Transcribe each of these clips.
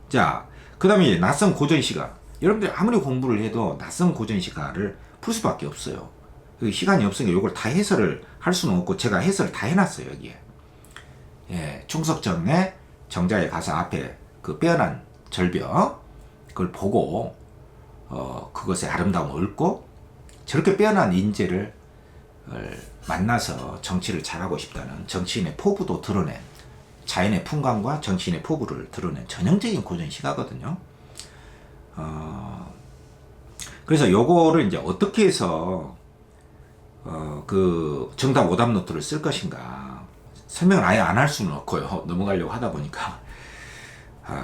자, 그 다음에 낯선 고전시가. 여러분들이 아무리 공부를 해도 낯선 고전시가를 풀 수밖에 없어요. 시간이 없으니까 이걸 다 해설을 할 수는 없고 제가 해설을 다 해놨어요 여기에. 예, 충석정의 정자에 가서 앞에 그 빼어난 절벽 그걸 보고 그것의 아름다움을 읊고 저렇게 빼어난 인재를 만나서 정치를 잘하고 싶다는 정치인의 포부도 드러낸 자연의 풍광과 정치인의 포부를 드러낸 전형적인 고전시가거든요. 그래서 요거를 이제 어떻게 해서 그 정답 오답 노트를 쓸 것인가 설명을 아예 안 할 수는 없고요. 넘어가려고 하다 보니까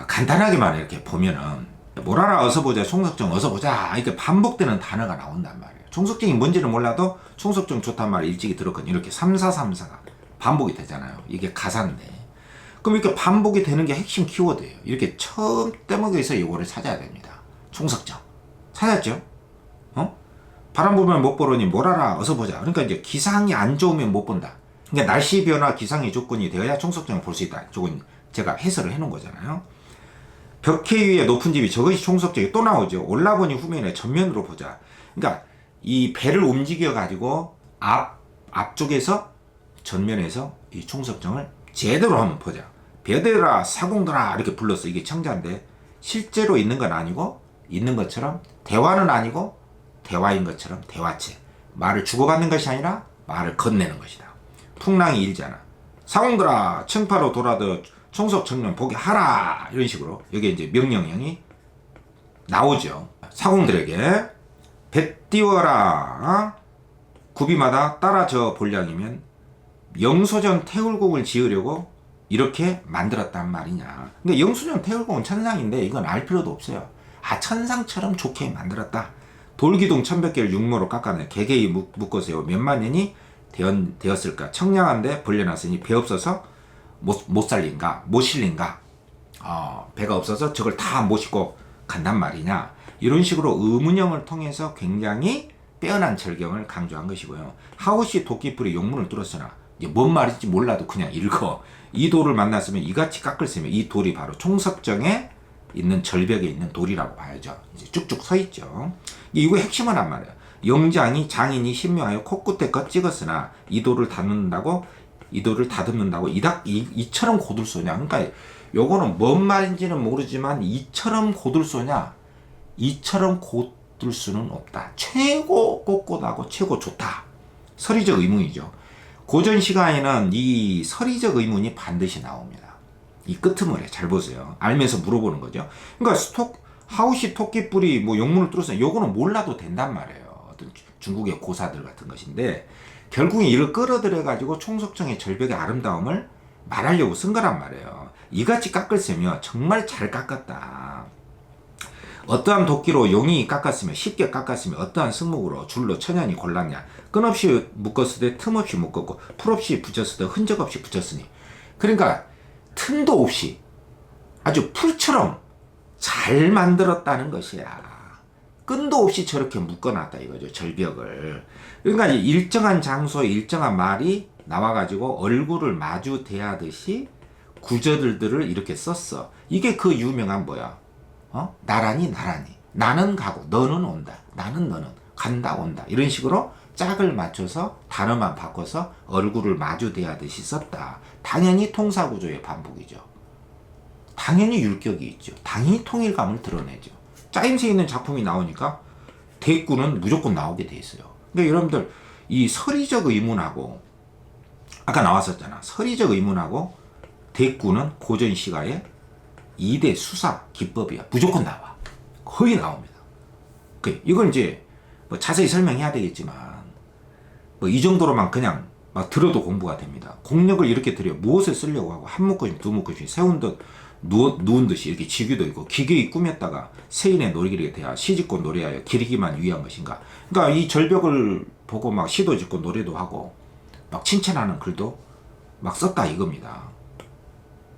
간단하게만 이렇게 보면은 뭘 알아 어서 보자 총석정 어서 보자 이렇게 반복되는 단어가 나온단 말이에요. 총석정이 뭔지는 몰라도 총석정 좋단 말을 일찍이 들었거든요. 이렇게 3434가 반복이 되잖아요. 이게 가사인데 그럼 이렇게 반복이 되는 게 핵심 키워드예요. 이렇게 처음 대목에서 이거를 찾아야 됩니다. 총석정 찾았죠? 바람 불면 못 보러니 뭘 알아 어서 보자. 그러니까 이제 기상이 안 좋으면 못 본다. 그러니까 날씨 변화 기상의 조건이 되어야 총석정을 볼 수 있다. 이쪽은 제가 해설을 해놓은 거잖아요. 벽해 위에 높은 집이 저것이 총석정이 또 나오죠. 올라보니 후면에 전면으로 보자. 그러니까 이 배를 움직여 가지고 앞쪽에서 전면에서 이 총석정을 제대로 한번 보자. 배들아 사공들아 이렇게 불렀어. 이게 청자인데 실제로 있는 건 아니고 있는 것처럼 대화는 아니고 대화인 것처럼 대화체. 말을 주고받는 것이 아니라 말을 건네는 것이다. 풍랑이 일잖아. 사공들아 청파로 돌아도 총석 정면 보게 하라 이런 식으로 여기 이제 명령형이 나오죠. 사공들에게 배 띄워라 구비마다 따라저 본량이면 영소전 태울공을 지으려고 이렇게 만들었단 말이냐. 근데 영소전 태울공은 천상인데 이건 알 필요도 없어요. 천상처럼 좋게 만들었다. 돌기둥 1100개를 육모로 깎아내 개개이 묶어세워 몇만 년이 되었을까. 청량한데 벌려놨으니 배 없어서 못 살린가 못 실린가. 배가 없어서 저걸 다 못 싣고 간단 말이냐. 이런 식으로 의문형을 통해서 굉장히 빼어난 절경을 강조한 것이고요. 하우시 도끼풀이 용문을 뚫었으나 이제 뭔 말인지 몰라도 그냥 읽어. 이 돌을 만났으면 이같이 깎을으면 이 돌이 바로 총석정에 있는 절벽에 있는 돌이라고 봐야죠. 이제 쭉쭉 서 있죠. 이거 핵심은 말이야. 영장이 장인이 신명하여 코끝에 것 찍었으나 이 돌을 다듬는다고 이처럼 고들쏘냐. 그러니까 요거는 뭔 말인지는 모르지만 이처럼 고들쏘냐. 이처럼 고들 수는 없다. 최고 꼿꼿하고 최고 좋다. 서리적 의문이죠. 고전 시가에는 이 서리적 의문이 반드시 나옵니다. 이 끄트머리 잘 보세요. 알면서 물어보는 거죠. 그러니까 하우시 토끼뿔이 뭐 영문을 뚫었어요. 요거는 몰라도 된단 말이에요. 어떤 중국의 고사들 같은 것인데 결국에 이를 끌어들여 가지고 총석정의 절벽의 아름다움을 말하려고 쓴 거란 말이에요. 이같이 깎을세며 정말 잘 깎았다. 어떠한 도끼로 용이 깎았으며 쉽게 깎았으며 어떠한 승목으로 줄로 천연히 골랐냐. 끈없이 묶었으되 틈없이 묶었고 풀없이 붙였으되 흔적 없이 붙였으니. 그러니까 틈도 없이 아주 풀처럼 잘 만들었다는 것이야. 끈도 없이 저렇게 묶어놨다 이거죠. 절벽을. 그러니까 일정한 장소에 일정한 말이 나와가지고 얼굴을 마주 대하듯이 구절들을 이렇게 썼어. 이게 그 유명한 뭐야. 나란히 나는 가고 너는 온다. 나는 너는 간다 온다. 이런 식으로 짝을 맞춰서 단어만 바꿔서 얼굴을 마주 대하듯이 썼다. 당연히 통사구조의 반복이죠. 당연히 율격이 있죠. 당연히 통일감을 드러내죠. 짜임새 있는 작품이 나오니까 대꾸는 무조건 나오게 돼 있어요. 그러니까 여러분들 이 서리적 의문하고 아까 나왔었잖아. 서리적 의문하고 대꾸는 고전 시가의 2대 수사 기법이야. 무조건 나와. 거의 나옵니다. 이건 이제 뭐 자세히 설명해야 되겠지만 뭐 이 정도로만 그냥 막 들어도 공부가 됩니다. 공력을 이렇게 들여 무엇을 쓰려고 하고 한 묶음씩 두 묶음씩 세운 듯 누운 듯이 이렇게 지기도 있고 기계에 꾸몄다가 세인의 놀이기를 대하 시짓고 노래하여 기리기만 위한 것인가. 그러니까 이 절벽을 보고 막 시도 짓고 노래도 하고 막 칭찬하는 글도 막 썼다 이겁니다.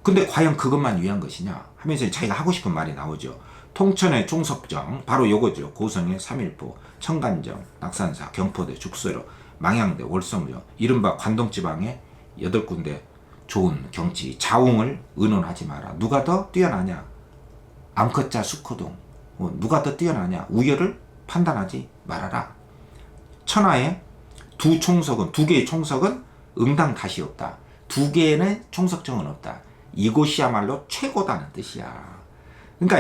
근데 과연 그것만 위한 것이냐 하면서 자기가 하고 싶은 말이 나오죠. 통천의 총석정 바로 요거죠. 고성의 삼일포, 청간정, 낙산사, 경포대, 죽서로, 망향대, 월성정 이른바 관동지방의 8군데 좋은 경치 자웅을 의논하지 마라. 누가 더 뛰어나냐. 암컷자 수코동. 누가 더 뛰어나냐? 우열을 판단하지 말아라. 천하에 두 개의 총석은 응당 다시 없다. 두 개의 총석정은 없다. 이곳이야말로 최고다는 뜻이야. 그러니까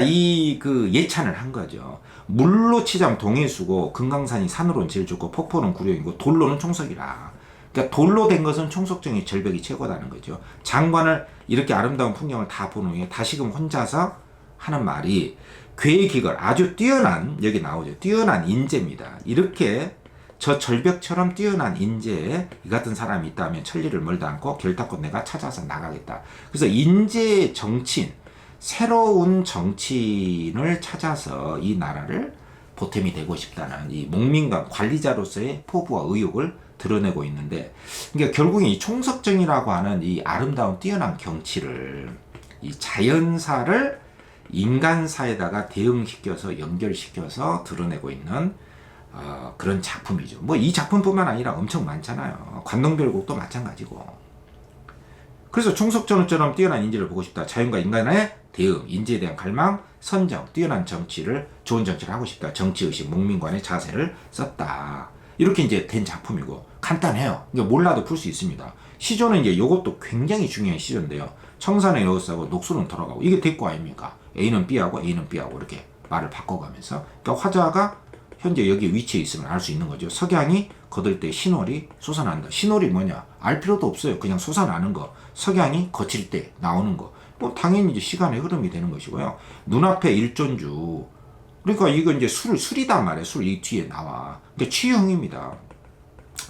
그 예찬을 한 거죠. 물로 치자면 동해수고 금강산이 산으로는 제일 좋고 폭포는 구룡이고 돌로는 총석이라. 그러니까 돌로 된 것은 총석정의 절벽이 최고다는 거죠. 장관을 이렇게 아름다운 풍경을 다 본 후에 다시금 혼자서 하는 말이 괴기걸 아주 뛰어난, 여기 나오죠. 뛰어난 인재입니다. 이렇게 저 절벽처럼 뛰어난 인재 이 같은 사람이 있다면 천리를 멀다 않고 결단코 내가 찾아서 나가겠다. 그래서 인재 정치인, 새로운 정치인을 찾아서 이 나라를 보탬이 되고 싶다는 이 목민관 관리자로서의 포부와 의욕을 드러내고 있는데, 그러니까 결국에 이 총석정이라고 하는 이 아름다운 뛰어난 경치를, 이 자연사를 인간사에다가 대응시켜서 연결시켜서 드러내고 있는 그런 작품이죠. 뭐 이 작품뿐만 아니라 엄청 많잖아요. 관동별곡도 마찬가지고. 그래서 총석전처럼 뛰어난 인재를 보고 싶다. 자연과 인간의 대응, 인재에 대한 갈망, 선정, 뛰어난 정치를, 좋은 정치를 하고 싶다. 정치의식, 목민관의 자세를 썼다. 이렇게 이제 된 작품이고, 간단해요. 그러니까 몰라도 풀 수 있습니다. 시조는 이제 이것도 굉장히 중요한 시조인데요. 청산의 여우싸고 녹수는 돌아가고, 이게 대꾸 아닙니까? A는 B하고 A는 B하고 이렇게 말을 바꿔가면서. 그러니까 화자가 현재 여기 위치에 있으면 알 수 있는 거죠. 석양이 거들 때 신월이 솟아난다. 신월이 뭐냐? 알 필요도 없어요. 그냥 솟아나는 거. 석양이 거칠 때 나오는 거. 뭐 당연히 이제 시간의 흐름이 되는 것이고요. 눈앞에 일존주. 그러니까 이거 이제 술이단 말이에요. 술 이 뒤에 나와. 그러니까 취형입니다.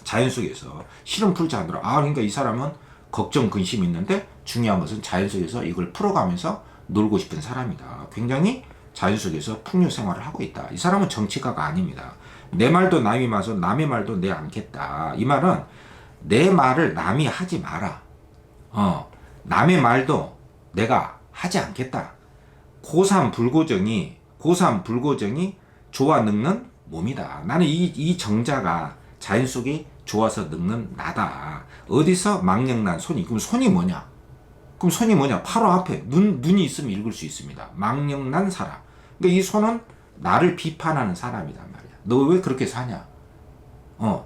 자연 속에서 실은 풀지 않더라. 그러니까 이 사람은 걱정, 근심이 있는데 중요한 것은 자연 속에서 이걸 풀어가면서 놀고 싶은 사람이다. 굉장히 자연 속에서 풍요 생활을 하고 있다. 이 사람은 정치가가 아닙니다. 내 말도 남이 마서 남의 말도 내 않겠다. 이 말은 내 말을 남이 하지 마라. 남의 말도 내가 하지 않겠다. 고삼불고정이 좋아 늙는 몸이다. 나는 이 정자가 자연 속에 좋아서 늙는 나다. 어디서 망령난 손이. 그럼 손이 뭐냐? 바로 앞에 눈이 있으면 읽을 수 있습니다. 망령난 사람. 그러니까 이 손은 나를 비판하는 사람이란 말이야. 너 왜 그렇게 사냐?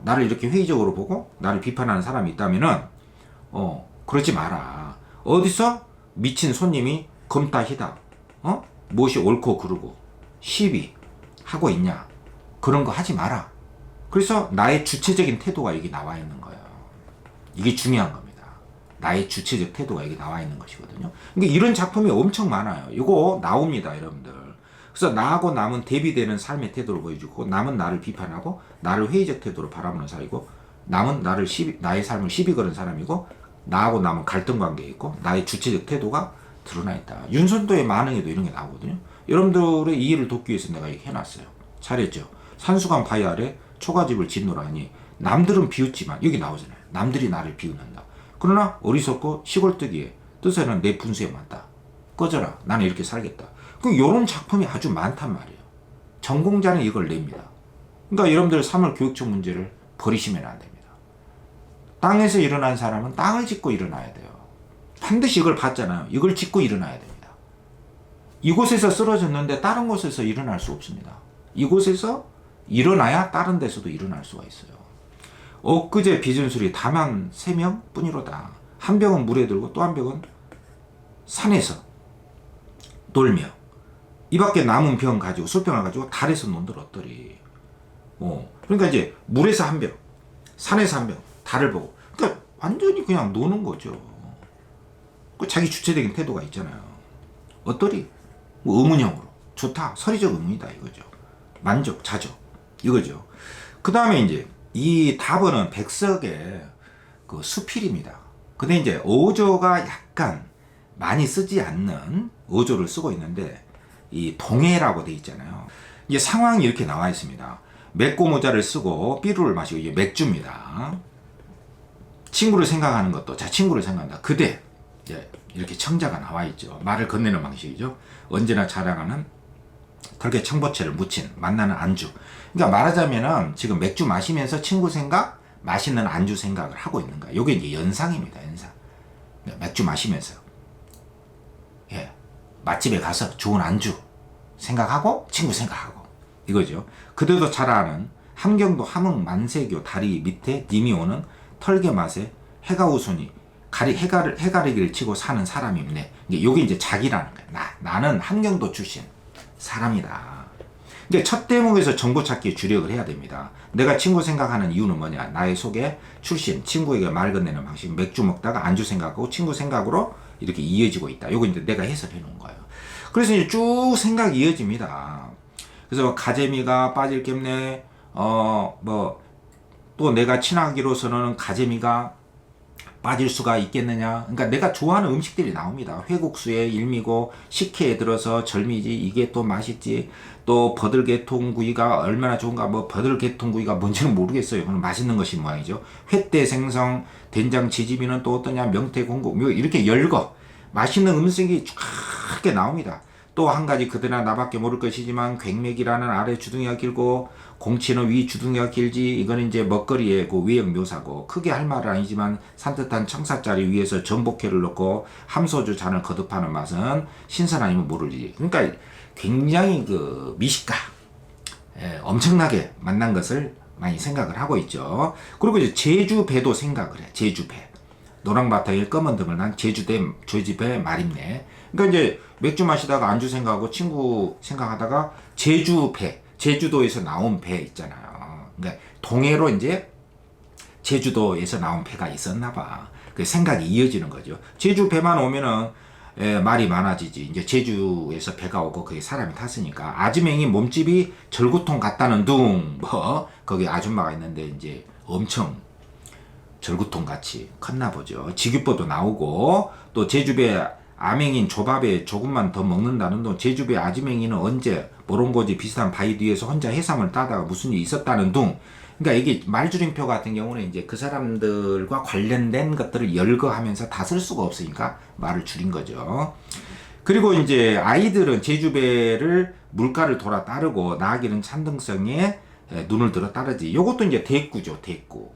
나를 이렇게 회의적으로 보고 나를 비판하는 사람이 있다면은 그러지 마라. 어디서 미친 손님이 검다희다. 무엇이 옳고 그르고 시비 하고 있냐? 그런 거 하지 마라. 그래서 나의 주체적인 태도가 여기 나와 있는 거예요. 이게 중요한 겁니다. 나의 주체적 태도가 여기 나와 있는 것이거든요. 그러니까 이런 작품이 엄청 많아요. 이거 나옵니다, 여러분들. 그래서 나하고 남은 대비되는 삶의 태도를 보여주고, 남은 나를 비판하고 나를 회의적 태도로 바라보는 사람이고, 남은 나의 삶을 시비 거는 사람이고, 나하고 남은 갈등 관계에 있고, 나의 주체적 태도가 드러나 있다. 윤선도의 만행에도 이런 게 나오거든요. 여러분들의 이해를 돕기 위해서 내가 이렇게 해놨어요. 잘했죠. 산수강 바위 아래 초가집을 짓노라니, 남들은 비웃지만 여기 나오잖아요. 남들이 나를 비웃는다. 그러나 어리석고 시골뜨기의 뜻에는 내 분수에 맞다. 꺼져라. 나는 이렇게 살겠다. 이런 작품이 아주 많단 말이에요. 전공자는 이걸 냅니다. 그러니까 여러분들 3월 교육청 문제를 버리시면 안 됩니다. 땅에서 일어난 사람은 땅을 짚고 일어나야 돼요. 반드시 이걸 봤잖아요. 이걸 짚고 일어나야 됩니다. 이곳에서 쓰러졌는데 다른 곳에서 일어날 수 없습니다. 이곳에서 일어나야 다른 데서도 일어날 수가 있어요. 엊그제 빚은 술이 다만 3명 뿐이로다. 한 병은 물에 들고 또 한 병은 산에서 놀며, 이 밖에 남은 병 가지고, 술병을 가지고 달에서 논들 어떠리. 그러니까 이제 물에서 한 병, 산에서 한 병, 달을 보고. 그러니까 완전히 그냥 노는 거죠. 자기 주체적인 태도가 있잖아요. 어떠리? 의문형으로. 좋다. 서리적 의문이다 이거죠. 만족, 자족. 이거죠. 그 다음에 이제 이 답은 백석의 그 수필입니다. 근데 이제 어조가 약간 많이 쓰지 않는 어조를 쓰고 있는데, 이 동해라고 돼 있잖아요. 이게 상황이 이렇게 나와 있습니다. 맺고 모자를 쓰고 삐루를 마시고, 이게 맥주입니다. 친구를 생각하는 것도, 친구를 생각한다. 그대. 이렇게 청자가 나와 있죠. 말을 건네는 방식이죠. 언제나 자랑하는 털개 청보채를 묻힌 만나는 안주. 그러니까 말하자면은 지금 맥주 마시면서 친구 생각, 맛있는 안주 생각을 하고 있는 거야. 이게 이제 연상입니다. 연상. 맥주 마시면서 맛집에 가서 좋은 안주 생각하고 친구 생각하고 이거죠. 그대도 잘 아는 함경도 함흥 만세교 다리 밑에 님이 오는 털개 맛에 해가 우선이 해가리기를 치고 사는 사람이네. 이게 이제 자기라는 거야. 나는 함경도 출신 사람이다. 이게 첫 대목에서 정보 찾기에 주력을 해야 됩니다. 내가 친구 생각하는 이유는 뭐냐? 나의 속에 출신, 친구에게 말 건네는 방식, 맥주 먹다가 안주 생각하고 친구 생각으로 이렇게 이어지고 있다. 요거 이제 내가 해석해 놓은 거예요. 그래서 이제 쭉 생각이 이어집니다. 그래서 가재미가 빠질 겠네. 또 내가 친하기로서는 가재미가 빠질 수가 있겠느냐. 그러니까 내가 좋아하는 음식들이 나옵니다. 회국수에 일미고 식혜에 들어서 절미지 이게 또 맛있지. 또 버들개통구이가 얼마나 좋은가. 버들개통구이가 뭔지는 모르겠어요. 맛있는 것이 모양이죠. 횟대 생성, 된장 지지미는 또 어떠냐. 명태공국 이렇게 열거 맛있는 음식이 쫙 나옵니다. 또 한 가지 그대나 나밖에 모를 것이지만 괭맥이라는 아래 주둥이가 길고 공치는 위 주둥이가 길지. 이거는 이제 먹거리의 그 외형 묘사고 크게 할 말은 아니지만 산뜻한 청사짜리 위에서 전복회를 넣고 함소주 잔을 거듭하는 맛은 신선 아니면 모를지. 그러니까 굉장히 그 미식가 엄청나게 만난 것을 많이 생각을 하고 있죠. 그리고 이제 제주배도 생각을 해. 제주배. 노랑바탕에 검은 등을 난 제주배 말입네. 그러니까 이제 맥주 마시다가 안주 생각하고 친구 생각하다가 제주배, 제주도에서 나온 배 있잖아요. 그러니까 동해로 이제 제주도에서 나온 배가 있었나 봐. 그 생각이 이어지는 거죠. 제주 배만 오면은 말이 많아지지. 이제 제주에서 배가 오고 거기 사람이 탔으니까 아지맹이 몸집이 절구통 같다는 둥 거기 아줌마가 있는데 이제 엄청 절구통 같이 컸나 보죠. 지귀뽀도 나오고 또 제주배 아맹인 조밥에 조금만 더 먹는다는 둥. 제주배 아지맹이는 언제 모롱고지 비슷한 바위 뒤에서 혼자 해삼을 따다가 무슨 일이 있었다는 둥. 그러니까 이게 말줄임표 같은 경우는 이제 그 사람들과 관련된 것들을 열거하면서 다 쓸 수가 없으니까 말을 줄인 거죠. 그리고 이제 아이들은 제주배를 물가를 돌아 따르고 나아기는 산등성에 눈을 들어 따르지. 요것도 이제 대꾸죠, 대꾸.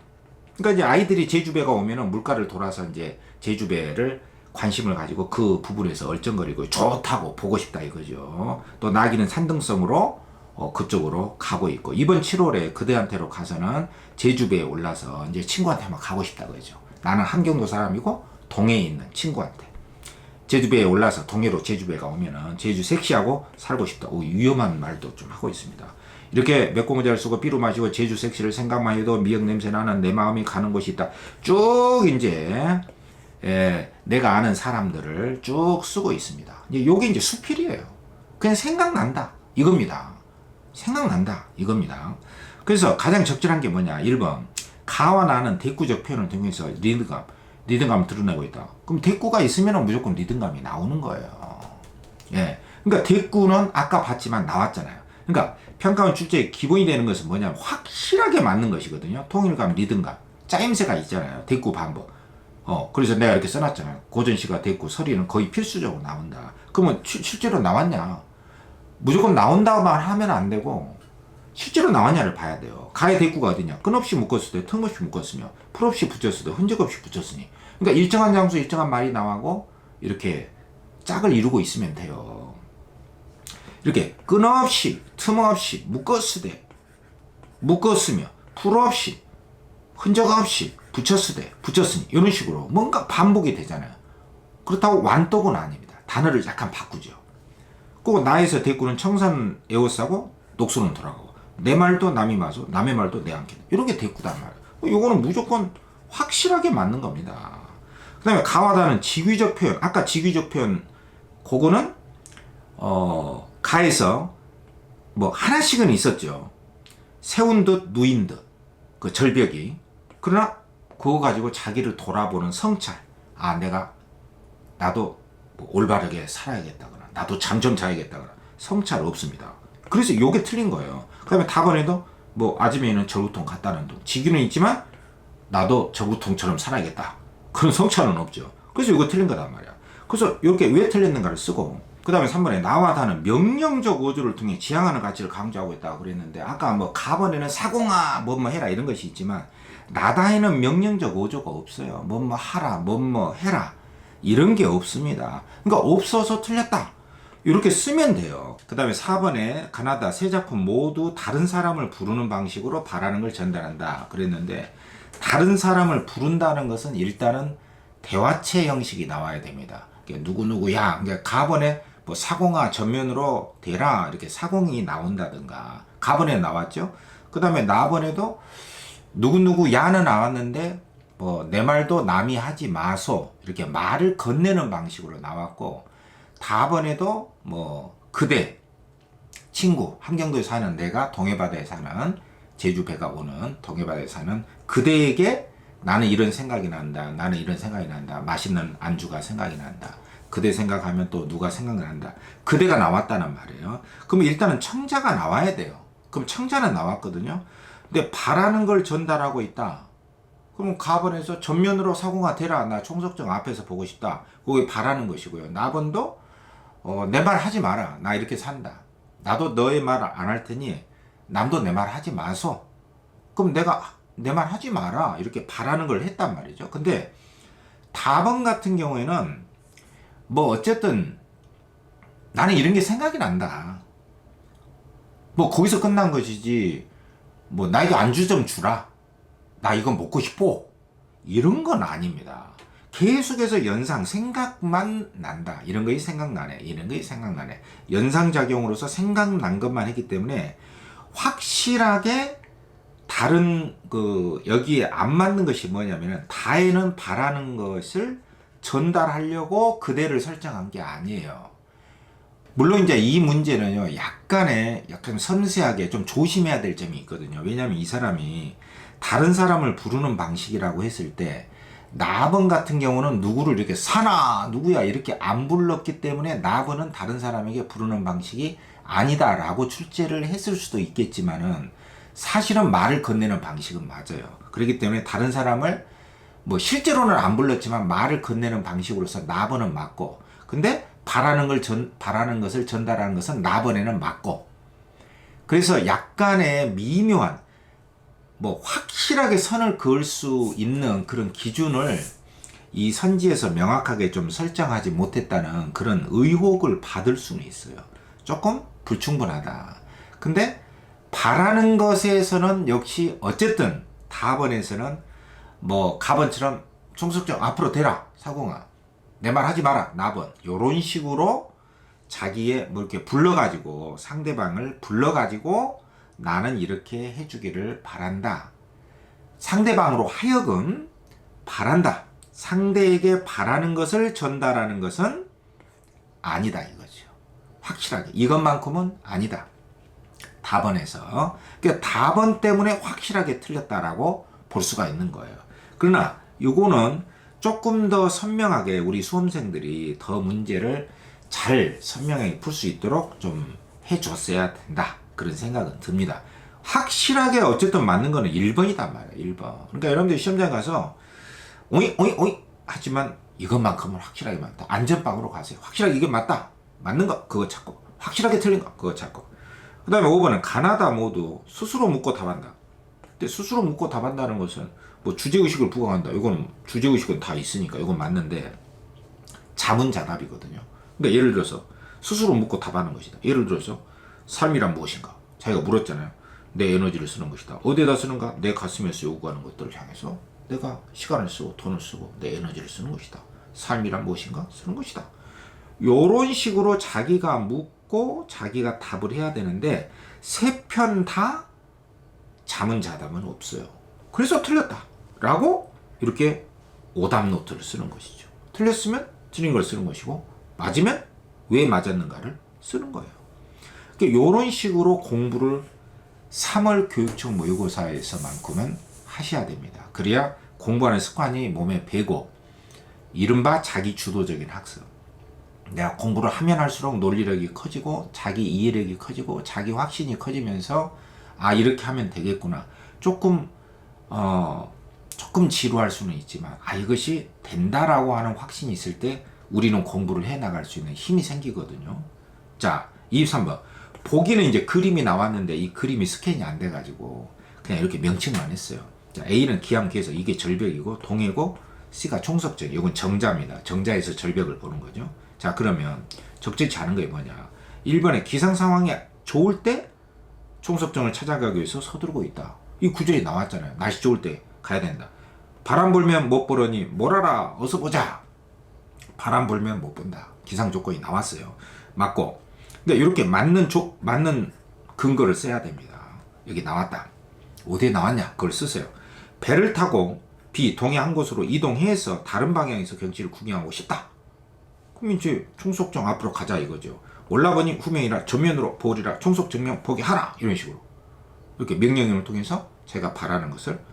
그러니까 이제 아이들이 제주배가 오면은 물가를 돌아서 이제 제주배를 관심을 가지고 그 부분에서 얼쩡거리고 좋다고 보고 싶다 이거죠. 또 나기는 산등성으로 그쪽으로 가고 있고 이번 7월에 그대한테로 가서는 제주배에 올라서 이제 친구한테 막 가고 싶다 그러죠. 나는 함경도 사람이고 동해에 있는 친구한테 제주배에 올라서 동해로 제주배가 오면은 제주 섹시하고 살고 싶다. 위험한 말도 좀 하고 있습니다. 이렇게 메꼬모자를 쓰고 삐루 마시고 제주 섹시를 생각만 해도 미역 냄새 나는 내 마음이 가는 곳이 있다. 쭉 이제 내가 아는 사람들을 쭉 쓰고 있습니다. 요게 이제 수필이에요. 그냥 생각난다 이겁니다. 생각난다 이겁니다. 그래서 가장 적절한 게 뭐냐. 1번 가와 나는 대꾸적 표현을 통해서 리듬감을 드러내고 있다. 그럼 대꾸가 있으면 무조건 리듬감이 나오는 거예요. 그러니까 대꾸는 아까 봤지만 나왔잖아요. 그러니까 평가원 출제의 기본이 되는 것은 뭐냐면 확실하게 맞는 것이거든요. 통일감, 리듬감, 짜임새가 있잖아요. 대꾸 방법. 그래서 내가 이렇게 써놨잖아요. 고전시가 대꾸, 서리는 거의 필수적으로 나온다. 그러면 실제로 나왔냐? 무조건 나온다만 하면 안 되고 실제로 나왔냐를 봐야 돼요. 가의 대꾸가 어디냐? 끊없이 묶었을 때, 틈없이 묶었으며, 풀없이 붙였을 때, 흔적 없이 붙였으니. 그러니까 일정한 장소, 일정한 말이 나오고 이렇게 짝을 이루고 있으면 돼요. 이렇게 끊없이, 틈없이 묶었으며, 풀없이, 흔적 없이 붙였으니 이런 식으로 뭔가 반복이 되잖아요. 그렇다고 완독은 아닙니다. 단어를 약간 바꾸죠. 꼭 나에서 대꾸는 청산 에워싸고 녹수는 돌아가고 내 말도 남이 맞아 남의 말도 내 안겠네. 이런 게 대꾸단 말이에요. 요거는 무조건 확실하게 맞는 겁니다. 그 다음에 가와다는 직위적 표현. 아까 직위적 표현 그거는 가에서 뭐 하나씩은 있었죠. 세운 듯 누인 듯 그 절벽이. 그러나 그거 가지고 자기를 돌아보는 성찰. 나도 뭐 올바르게 살아야겠다거나 나도 잠 좀 자야겠다거나 성찰 없습니다. 그래서 요게 틀린 거예요. 그 다음에 답안에도 뭐 아지매는 절구통 같다는 둥. 직위는 있지만 나도 절구통처럼 살아야겠다. 그런 성찰은 없죠. 그래서 이거 틀린 거단 말이야. 그래서 이렇게 왜 틀렸는가를 쓰고 그 다음에 3번에 나와 다는 명령적 어조를 통해 지향하는 가치를 강조하고 있다고 그랬는데 아까 뭐 가번에는 사공아 뭐뭐 해라 이런 것이 있지만 나다에는 명령적 어조가 없어요. 뭐뭐 하라 뭐뭐 해라 이런 게 없습니다. 그러니까 없어서 틀렸다. 이렇게 쓰면 돼요. 그 다음에 4번에 가나다 세 작품 모두 다른 사람을 부르는 방식으로 바라는 걸 전달한다 그랬는데, 다른 사람을 부른다는 것은 일단은 대화체 형식이 나와야 됩니다. 누구누구야. 그러니까 가번에 뭐 사공아 전면으로 대라 이렇게 사공이 나온다든가, 가번에 나왔죠. 그 다음에 나번에도 누구누구 야는 나왔는데 뭐 내 말도 남이 하지 마소 이렇게 말을 건네는 방식으로 나왔고, 다번에도 뭐 그대 친구 함경도에 사는 내가 동해바다에 사는 제주 배가 오는 동해바다에 사는 그대에게 나는 이런 생각이 난다. 나는 이런 생각이 난다. 맛있는 안주가 생각이 난다. 그대 생각하면 또 누가 생각난다. 그대가 나왔다는 말이에요. 그럼 일단은 청자가 나와야 돼요. 그럼 청자는 나왔거든요. 근데 바라는 걸 전달하고 있다. 그럼 가번에서 전면으로 사공아 대라. 나 총석정 앞에서 보고 싶다. 그게 바라는 것이고요. 나번도 내 말 하지 마라. 나 이렇게 산다. 나도 너의 말 안 할 테니 남도 내 말 하지 마소. 그럼 내가 내 말 하지 마라. 이렇게 바라는 걸 했단 말이죠. 근데 다번 같은 경우에는 뭐 어쨌든 나는 이런 게 생각이 난다. 뭐 거기서 끝난 것이지. 뭐 나에게 안주 좀 주라. 나 이거 먹고 싶어. 이런 건 아닙니다. 계속해서 연상, 생각만 난다. 이런 것이 생각나네. 이런 것이 생각나네. 연상작용으로서 생각난 것만 했기 때문에 확실하게 다른 여기에 안 맞는 것이 뭐냐면은, 다에는 바라는 것을 전달하려고 그대를 설정한 게 아니에요. 물론 이제 이 문제는요, 약간 섬세하게 좀 조심해야 될 점이 있거든요. 왜냐하면 이 사람이 다른 사람을 부르는 방식이라고 했을 때, 나번 같은 경우는 누구를 이렇게 사나 누구야 이렇게 안 불렀기 때문에 나번은 다른 사람에게 부르는 방식이 아니다라고 출제를 했을 수도 있겠지만은, 사실은 말을 건네는 방식은 맞아요. 그렇기 때문에 다른 사람을 뭐 실제로는 안 불렀지만 말을 건네는 방식으로서 나번은 맞고, 근데 바라는 것을 전달하는 것은 나번에는 맞고, 그래서 약간의 미묘한 뭐 확실하게 선을 그을 수 있는 그런 기준을 이 선지에서 명확하게 좀 설정하지 못했다는 그런 의혹을 받을 수는 있어요. 조금 불충분하다. 근데 바라는 것에서는 역시 어쨌든 다번에서는 뭐 가번처럼 총석정 앞으로 대라 사공아 내 말 하지 마라 나번 요런 식으로 자기의 뭐 이렇게 불러가지고 상대방을 불러가지고 나는 이렇게 해주기를 바란다. 상대방으로 하여금 바란다. 상대에게 바라는 것을 전달하는 것은 아니다 이거죠. 확실하게 이것만큼은 아니다. 다번에서. 그러니까 다번 때문에 확실하게 틀렸다라고 볼 수가 있는 거예요. 그러나 요거는 조금 더 선명하게 우리 수험생들이 더 문제를 잘 선명하게 풀 수 있도록 좀 해줬어야 된다. 그런 생각은 듭니다. 확실하게 어쨌든 맞는 거는 1번이단 말이에요. 1번. 그러니까 여러분들 시험장에 가서 오이 하지만 이것만큼은 확실하게 맞다. 안전빵으로 가세요. 확실하게 이게 맞다. 맞는 거 그거 찾고, 확실하게 틀린 거 그거 찾고. 그 다음에 5번은 가나다 모두 스스로 묻고 답한다. 근데 스스로 묻고 답한다는 것은 뭐 주제의식을 부각한다. 이건 주제의식은 다 있으니까 이건 맞는데 자문자답이거든요. 그러니까 예를 들어서 스스로 묻고 답하는 것이다. 예를 들어서 삶이란 무엇인가? 자기가 물었잖아요. 내 에너지를 쓰는 것이다. 어디에다 쓰는가? 내 가슴에서 요구하는 것들을 향해서 내가 시간을 쓰고 돈을 쓰고 내 에너지를 쓰는 것이다. 삶이란 무엇인가? 쓰는 것이다. 요런 식으로 자기가 묻고 자기가 답을 해야 되는데 세 편 다 자문자답은 없어요. 그래서 틀렸다 라고 이렇게 오답 노트를 쓰는 것이죠. 틀렸으면 틀린 걸 쓰는 것이고, 맞으면 왜 맞았는가를 쓰는 거예요. 이런 식으로 공부를 3월 교육청 모의고사에서만큼은 하셔야 됩니다. 그래야 공부하는 습관이 몸에 배고, 이른바 자기 주도적인 학습. 내가 공부를 하면 할수록 논리력이 커지고 자기 이해력이 커지고 자기 확신이 커지면서 아 이렇게 하면 되겠구나. 조금 지루할 수는 있지만 이것이 된다라고 하는 확신이 있을 때 우리는 공부를 해나갈 수 있는 힘이 생기거든요. 자, 23번. 보기는 이제 그림이 나왔는데 이 그림이 스캔이 안 돼가지고 그냥 이렇게 명칭만 했어요. 자, A는 기함기에서 이게 절벽이고 동해고, C가 총석정, 이건 정자입니다. 정자에서 절벽을 보는 거죠. 자, 그러면 적절치 않은 게 뭐냐? 1번에 기상 상황이 좋을 때 총석정을 찾아가기 위해서 서두르고 있다. 이 구절이 나왔잖아요. 날씨 좋을 때 가야 된다. 바람 불면 못 보러니 몰아라 어서 보자. 바람 불면 못 본다. 기상 조건이 나왔어요. 맞고. 그러니까 이렇게 맞는 근거를 써야 됩니다. 여기 나왔다. 어디에 나왔냐? 그걸 쓰세요. 배를 타고 B 동해 한 곳으로 이동해서 다른 방향에서 경치를 구경하고 싶다. 그럼 이제 총속정 앞으로 가자 이거죠. 올라보니 후면이라 전면으로 보리라 총속 정면 포기하라 이런 식으로 이렇게 명령을 통해서 제가 바라는 것을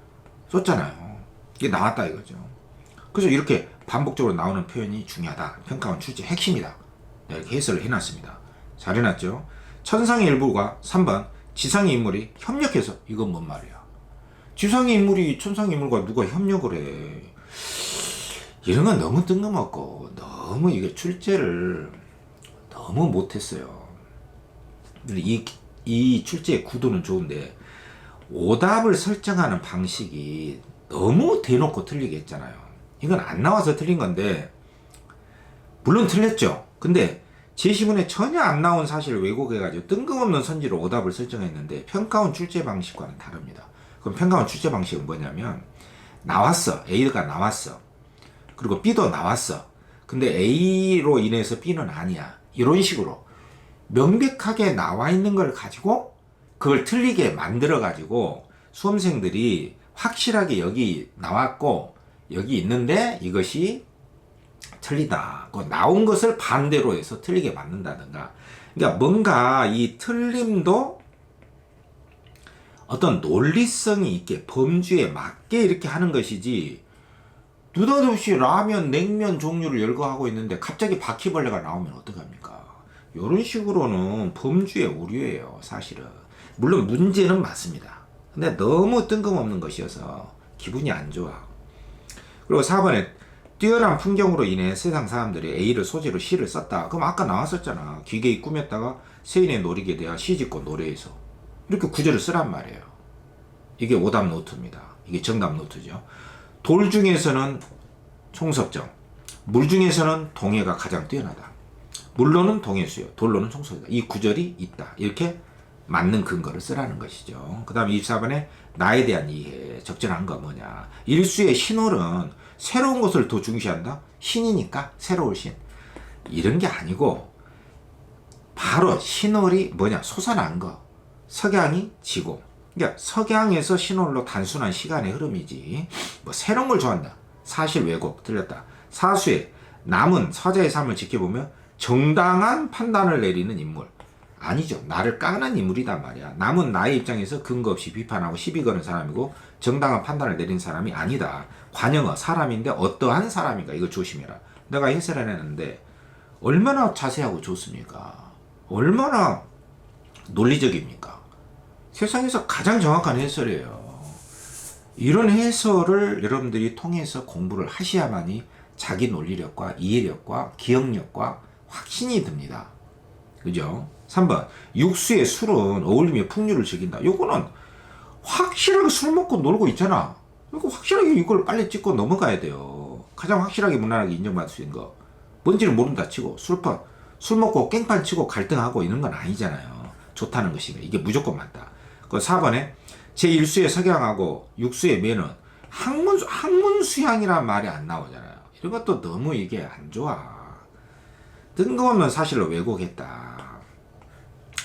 썼잖아요. 이게 나왔다 이거죠. 그래서 이렇게 반복적으로 나오는 표현이 중요하다. 평가원 출제 핵심이다. 네, 이렇게 해설을 해놨습니다. 잘 해놨죠. 천상의 일부가 3번 지상의 인물이 협력해서 이건 뭔 말이야. 지상의 인물이 천상의 인물과 누가 협력을 해. 이런 건 너무 뜬금없고 너무 이게 출제를 너무 못했어요. 이 출제의 구도는 좋은데 오답을 설정하는 방식이 너무 대놓고 틀리게 했잖아요. 이건 안 나와서 틀린 건데 물론 틀렸죠. 근데 제시문에 전혀 안 나온 사실을 왜곡해가지고 뜬금없는 선지로 오답을 설정했는데 평가원 출제 방식과는 다릅니다. 그럼 평가원 출제 방식은 뭐냐면 나왔어. A가 나왔어. 그리고 B도 나왔어. 근데 A로 인해서 B는 아니야. 이런 식으로 명백하게 나와 있는 걸 가지고 그걸 틀리게 만들어 가지고 수험생들이 확실하게 여기 나왔고 여기 있는데 이것이 틀리다. 그 나온 것을 반대로 해서 틀리게 만든다든가. 그러니까 뭔가 이 틀림도 어떤 논리성이 있게 범주에 맞게 이렇게 하는 것이지 느닷없이 라면, 냉면 종류를 열거하고 있는데 갑자기 바퀴벌레가 나오면 어떡합니까? 이런 식으로는 범주의 오류예요, 사실은. 물론 문제는 맞습니다. 근데 너무 뜬금없는 것이어서 기분이 안 좋아. 그리고 4번에 뛰어난 풍경으로 인해 세상 사람들이 A를 소재로 시를 썼다. 그럼 아까 나왔었잖아. 기계에 꾸몄다가 세인의 노리게 대하 시짓고 노래해서. 이렇게 구절을 쓰란 말이에요. 이게 오답 노트입니다. 이게 정답 노트죠. 돌 중에서는 총석정, 물 중에서는 동해가 가장 뛰어나다. 물로는 동해수요, 돌로는 총석이다. 이 구절이 있다. 이렇게 맞는 근거를 쓰라는 것이죠. 그 다음에 24번에 나에 대한 이해, 적절한 거 뭐냐. 일수의 신홀은 새로운 것을 더 중시한다? 신이니까 새로운 신. 이런 게 아니고 바로 신홀이 뭐냐, 솟아난 거. 석양이 지고. 그러니까 석양에서 신홀로 단순한 시간의 흐름이지 뭐 새로운 걸 좋아한다. 사실 왜곡 틀렸다. 사수의 남은 서자의 삶을 지켜보며 정당한 판단을 내리는 인물. 아니죠. 나를 까는 인물이단 말이야. 남은 나의 입장에서 근거 없이 비판하고 시비 거는 사람이고 정당한 판단을 내린 사람이 아니다. 관영어 사람인데 어떠한 사람인가 이거 조심해라. 내가 해설을 했는데 얼마나 자세하고 좋습니까? 얼마나 논리적입니까? 세상에서 가장 정확한 해설이에요. 이런 해설을 여러분들이 통해서 공부를 하셔야만이 자기 논리력과 이해력과 기억력과 확신이 듭니다. 그죠? 3번 육수의 술은 어울리며 풍류를 즐긴다. 요거는 확실하게 술 먹고 놀고 있잖아. 그러니까 확실하게 이걸 빨리 찍고 넘어가야 돼요. 가장 확실하게 무난하게 인정받을 수 있는 거 뭔지는 모른다 치고 술 먹고 깽판 치고 갈등하고 이런 건 아니잖아요. 좋다는 것이니까 이게 무조건 맞다. 그 4번에 제1수의 석양하고 6수의 매는 학문수양이란 말이 안 나오잖아요. 이런 것도 너무 이게 안 좋아. 뜬금없는 사실을 왜곡했다.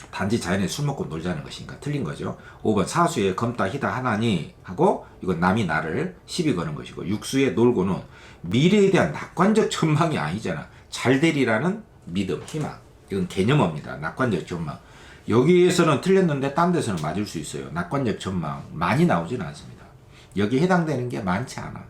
단지 자연에 술 먹고 놀자는 것이니까 틀린 거죠. 5번 사수의 검다 희다 하나니 하고 이건 남이 나를 시비 거는 것이고 6수의 놀고는 미래에 대한 낙관적 전망이 아니잖아. 잘 되리라는 믿음, 희망. 이건 개념어입니다. 낙관적 전망. 여기에서는 틀렸는데 딴 데서는 맞을 수 있어요. 낙관적 전망 많이 나오지는 않습니다. 여기에 해당되는 게 많지 않아.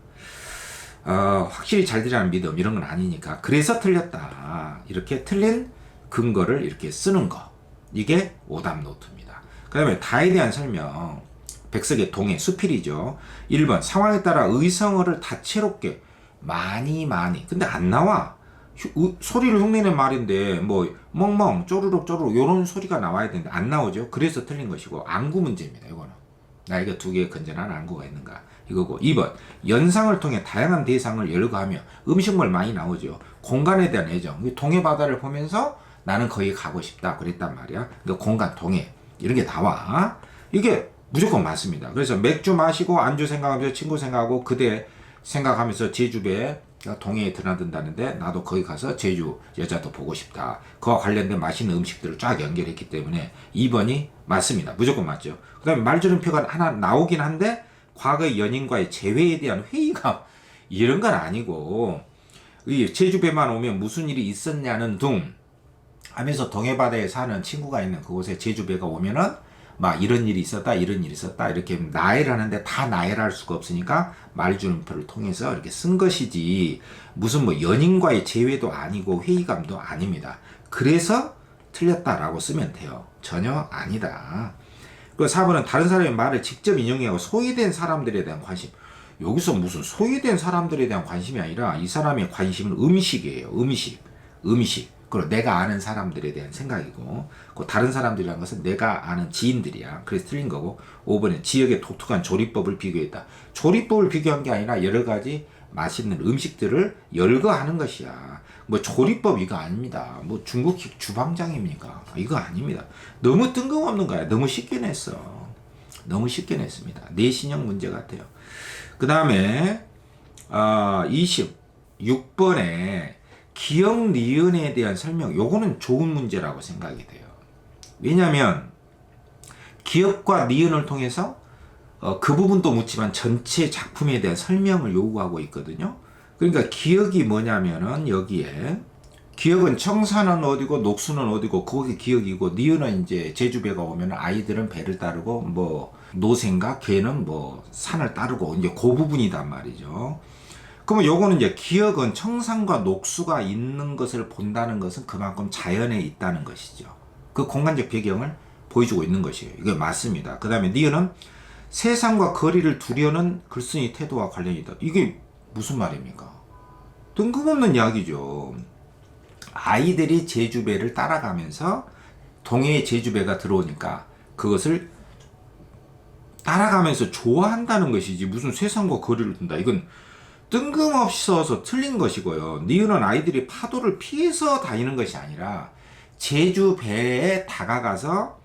확실히 잘 되리라는 믿음 이런 건 아니니까 그래서 틀렸다. 이렇게 틀린 근거를 이렇게 쓰는 거. 이게 오답 노트입니다. 그 다음에 다에 대한 설명. 백석의 동해 수필이죠. 1번 상황에 따라 의성어를 다채롭게 많이 근데 안 나와. 소리를 흉내낸 말인데 뭐 멍멍 쪼르륵 쪼르륵 요런 소리가 나와야 되는데 안 나오죠. 그래서 틀린 것이고 안구 문제입니다. 이거는 나에게 두 개의 건전한 안구가 있는가 이거고 2번 연상을 통해 다양한 대상을 열거하며 음식물 많이 나오죠. 공간에 대한 애정 동해 바다를 보면서 나는 거기 가고 싶다 그랬단 말이야. 그러니까 공간 동해 이런 게 나와. 이게 무조건 맞습니다. 그래서 맥주 마시고 안주 생각하면서 친구 생각하고 그대 생각하면서 제주배 동해에 드나든다는데 나도 거기 가서 제주 여자도 보고 싶다. 그와 관련된 맛있는 음식들을 쫙 연결했기 때문에 2번이 맞습니다. 무조건 맞죠. 그 다음에 말주름표가 하나 나오긴 한데 과거의 연인과의 재회에 대한 회의감 이런 건 아니고 이 제주배만 오면 무슨 일이 있었냐는 둥 하면서 동해바다에 사는 친구가 있는 그곳에 제주배가 오면은 막 이런 일이 있었다 이런 일이 있었다 이렇게 나열을 하는데 다 나열할 수가 없으니까 말주름표를 통해서 이렇게 쓴 것이지 무슨 뭐 연인과의 재회도 아니고 회의감도 아닙니다. 그래서 틀렸다라고 쓰면 돼요. 전혀 아니다. 그리고 4번은 다른 사람의 말을 직접 인용하고 소외된 사람들에 대한 관심. 여기서 무슨 소외된 사람들에 대한 관심이 아니라 이 사람의 관심은 음식이에요. 음식. 그리고 내가 아는 사람들에 대한 생각이고 그 다른 사람들이라는 것은 내가 아는 지인들이야. 그래서 틀린 거고 5번에 지역의 독특한 조리법을 비교했다. 조리법을 비교한 게 아니라 여러 가지 맛있는 음식들을 열거하는 것이야. 뭐 조리법 이거 아닙니다. 뭐 중국식 주방장입니까? 이거 아닙니다. 너무 뜬금없는 거야. 너무 쉽게 냈어. 너무 쉽게 냈습니다. 내신형 문제 같아요. 그 다음에 26번에 기억 니은에 대한 설명, 요거는 좋은 문제라고 생각이 돼요. 왜냐하면 기억과 니은을 통해서 그 부분도 묻지만 전체 작품에 대한 설명을 요구하고 있거든요. 그러니까 기억이 뭐냐면은 여기에 기억은 청사는 어디고 녹수는 어디고 거기 기억이고 니은은 이제 제주배가 오면 아이들은 배를 따르고 뭐 노새인가 개는 뭐 산을 따르고 이제 그 부분이단 말이죠. 그러면 요거는 이제 기억은 청산과 녹수가 있는 것을 본다는 것은 그만큼 자연에 있다는 것이죠. 그 공간적 배경을 보여주고 있는 것이에요. 이게 맞습니다. 그 다음에 니은은 세상과 거리를 두려는 글쓴이 태도와 관련이 있다. 이게 무슨 말입니까? 뜬금없는 이야기죠. 아이들이 제주배를 따라가면서 동해의 제주배가 들어오니까 그것을 따라가면서 좋아한다는 것이지 무슨 세상과 거리를 둔다. 이건 뜬금없이 써서 틀린 것이고요. 니은은 아이들이 파도를 피해서 다니는 것이 아니라 제주 배에 다가가서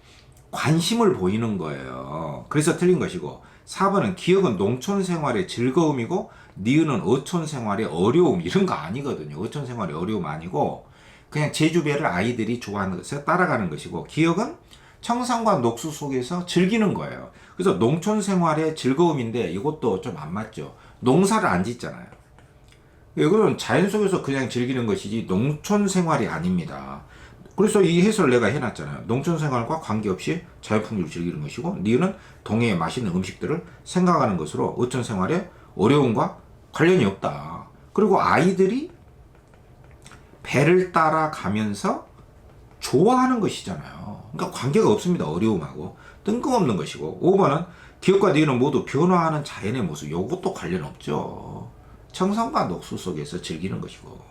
관심을 보이는 거예요. 그래서 틀린 것이고 4번은 기억은 농촌 생활의 즐거움이고 니은은 어촌 생활의 어려움 이런 거 아니거든요. 어촌 생활의 어려움 아니고 그냥 제주 배를 아이들이 좋아하는 것에 따라가는 것이고 기억은 청산과 녹수 속에서 즐기는 거예요. 그래서 농촌 생활의 즐거움인데 이것도 좀 안 맞죠. 농사를 안 짓잖아요. 이거는 자연 속에서 그냥 즐기는 것이지 농촌 생활이 아닙니다. 그래서 이 해설을 내가 해놨잖아요. 농촌 생활과 관계없이 자연풍류를 즐기는 것이고 니은은 동해의 맛있는 음식들을 생각하는 것으로 어촌 생활의 어려움과 관련이 없다. 그리고 아이들이 배를 따라가면서 좋아하는 것이잖아요. 그러니까 관계가 없습니다. 어려움하고 뜬금없는 것이고 5번은 기억과 니은은 모두 변화하는 자연의 모습. 이것도 관련 없죠. 청산과 녹수 속에서 즐기는 것이고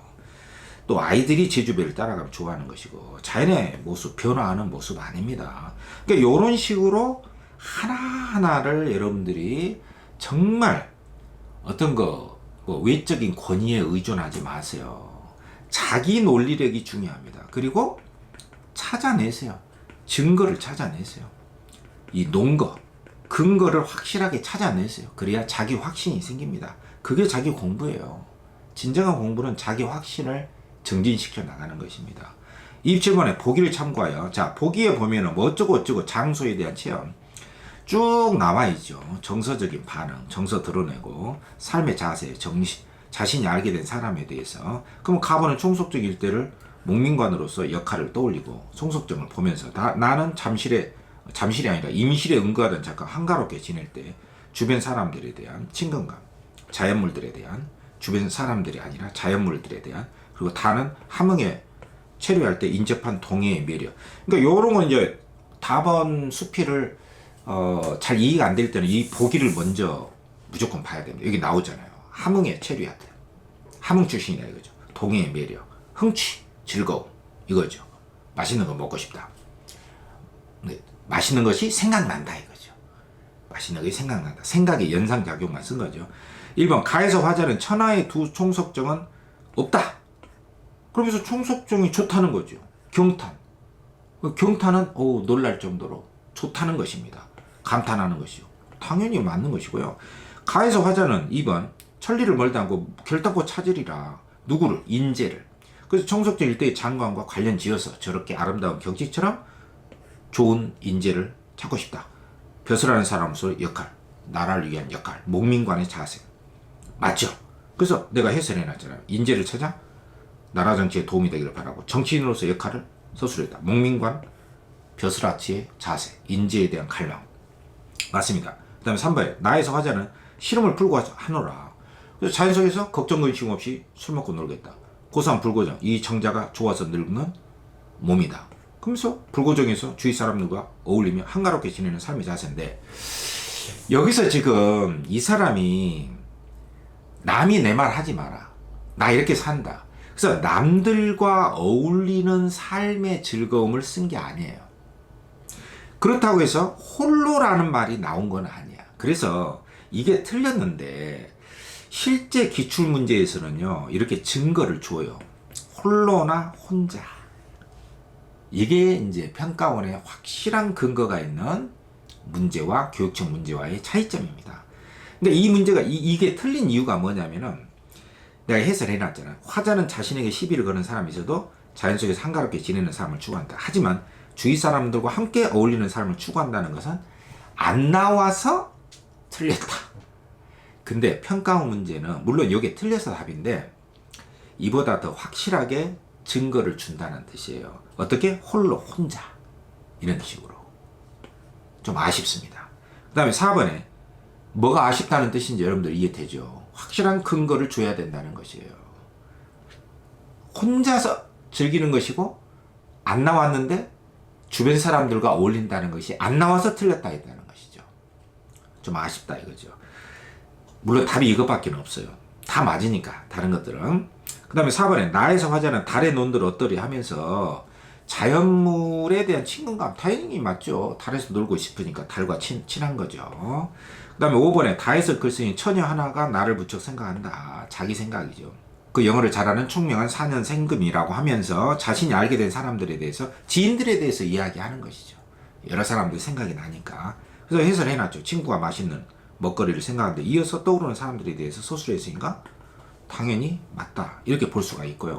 또 아이들이 제주배를 따라가면 좋아하는 것이고 자연의 모습, 변화하는 모습 아닙니다. 그러니까 이런 식으로 하나하나를 여러분들이 정말 어떤 뭐 외적인 권위에 의존하지 마세요. 자기 논리력이 중요합니다. 그리고 찾아내세요. 증거를 찾아내세요. 이 논거, 근거를 확실하게 찾아내세요. 그래야 자기 확신이 생깁니다. 그게 자기 공부예요. 진정한 공부는 자기 확신을 정진시켜 나가는 것입니다. 27번에 보기를 참고하여 자 보기에 보면은 뭐 어쩌고 장소에 대한 체험 쭉 나와 있죠. 정서적인 반응, 정서 드러내고 삶의 자세, 자신이 알게 된 사람에 대해서. 그럼 가보는 총속적 일대를 목민관으로서 역할을 떠올리고 송석정을 보면서 나는 잠실이 아니라 임실에 응거하던 잠깐 한가롭게 지낼 때 주변 사람들에 대한 친근감, 자연물들에 대한 주변 사람들이 아니라 자연물들에 대한 그리고 다는 함흥에 체류할 때 인접한 동해의 매력. 그러니까 요런 건 이제 답안 수필을 잘 이해가 안 될 때는 이 보기를 먼저 무조건 봐야 됩니다. 여기 나오잖아요. 함흥에 체류할 때. 함흥 출신이다 이거죠. 동해의 매력, 흥취, 즐거움 이거죠. 맛있는 거 먹고 싶다. 네, 맛있는 것이 생각난다 이거죠. 맛있는 게 생각난다. 생각의 연상작용만 쓴 거죠. 1번 가에서 화자는 천하의 두 총석정은 없다. 그러면서 총석정이 좋다는 거죠. 경탄. 경탄은 놀랄 정도로 좋다는 것입니다. 감탄하는 것이요. 당연히 맞는 것이고요. 가에서 화자는 2번 천리를 멀다 하고 결단코 찾으리라. 누구를? 인재를. 그래서 총석정 일대의 장관과 관련 지어서 저렇게 아름다운 경치처럼 좋은 인재를 찾고 싶다. 벼슬하는 사람으로서 역할, 나라를 위한 역할, 목민관의 자세. 맞죠? 그래서 내가 해설해 놨잖아요. 인재를 찾아 나라 정치에 도움이 되기를 바라고 정치인으로서 역할을 서술했다. 목민관, 벼슬아치의 자세, 인재에 대한 갈망. 맞습니다. 그 다음에 3번에 나에서 화자는 시름을 풀고 하노라. 그래서 자연 속에서 걱정 근심 없이 술 먹고 놀겠다. 고상 불고정, 이 정자가 좋아서 늙는 몸이다. 그러면서 불고정에서 주위 사람들과 어울리며 한가롭게 지내는 삶의 자세인데, 여기서 지금 이 사람이 남이 내 말 하지 마라, 나 이렇게 산다, 그래서 남들과 어울리는 삶의 즐거움을 쓴 게 아니에요. 그렇다고 해서 홀로라는 말이 나온 건 아니야. 그래서 이게 틀렸는데 실제 기출문제에서는요 이렇게 증거를 줘요. 홀로나 혼자. 이게 이제 평가원에 확실한 근거가 있는 문제와 교육청 문제와의 차이점입니다. 근데 이 문제가 이게 틀린 이유가 뭐냐면은 내가 해설해놨잖아. 화자는 자신에게 시비를 거는 사람이 있어도 자연 속에서 한가롭게 지내는 삶을 추구한다. 하지만 주위 사람들과 함께 어울리는 삶을 추구한다는 것은 안 나와서 틀렸다. 근데 평가원 문제는 물론 이게 틀려서 답인데 이보다 더 확실하게 증거를 준다는 뜻이에요. 어떻게? 홀로 혼자 이런 식으로. 좀 아쉽습니다. 그 다음에 4번에 뭐가 아쉽다는 뜻인지 여러분들 이해되죠? 확실한 근거를 줘야 된다는 것이에요. 혼자서 즐기는 것이고 안 나왔는데 주변 사람들과 어울린다는 것이 안 나와서 틀렸다 했다는 것이죠. 좀 아쉽다 이거죠. 물론 답이 이것밖에 없어요. 다 맞으니까 다른 것들은. 그 다음에 4번에 나에서 화자는 달의 논들 어떠리 하면서 자연물에 대한 친근감, 당연히 맞죠. 달에서 놀고 싶으니까 달과 친한 거죠. 그 다음에 5번에 다에서 글쓴이 처녀 하나가 나를 무척 생각한다. 자기 생각이죠. 그 영어를 잘하는 총명한 4년 생금이라고 하면서 자신이 알게 된 사람들에 대해서, 지인들에 대해서 이야기하는 것이죠. 여러 사람들 생각이 나니까. 그래서 해설해놨죠. 친구가 맛있는 먹거리를 생각하는데 이어서 떠오르는 사람들에 대해서 서술했으니까 당연히 맞다 이렇게 볼 수가 있고요.